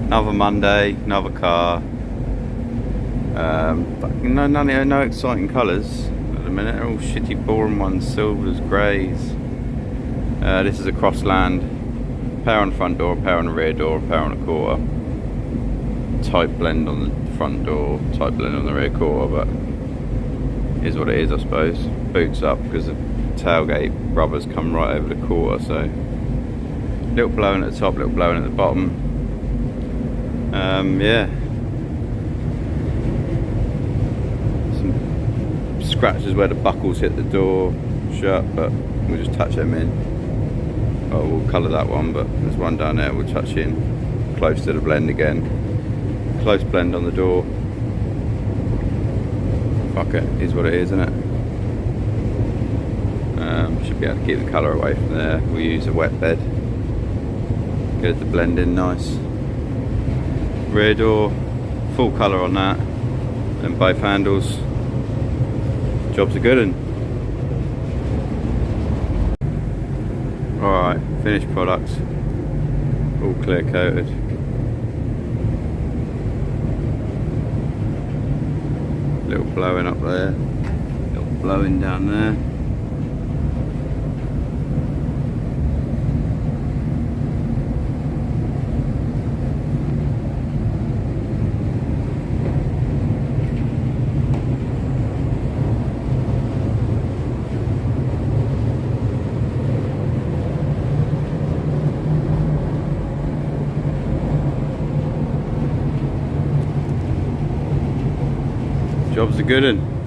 Another Monday, another car. No exciting colours at the minute. They're all shitty, boring ones, silvers, greys. This is a Crossland. Pair on the front door, pair on the rear door, pair on the quarter. Type blend on the front door, type blend on the rear quarter, but is what it is, I suppose. Boots up because the tailgate rubbers come right over the quarter, so little blowing at the top, little blowing at the bottom. Yeah, some scratches where the buckles hit the door shut, but we'll just touch them in. Oh, we'll colour that one, but there's one down there we'll touch in close to the blend again. Close blend on the door. Fuck it, is what it is, isn't it? Should be able to keep the colour away from there. We'll use a wet bed. Get the blend in nice. Rear door, full colour on that. And both handles. Job's a good one. Alright, finished product. All clear coated. Little blowing up there, little blowing down there. Job's a good one.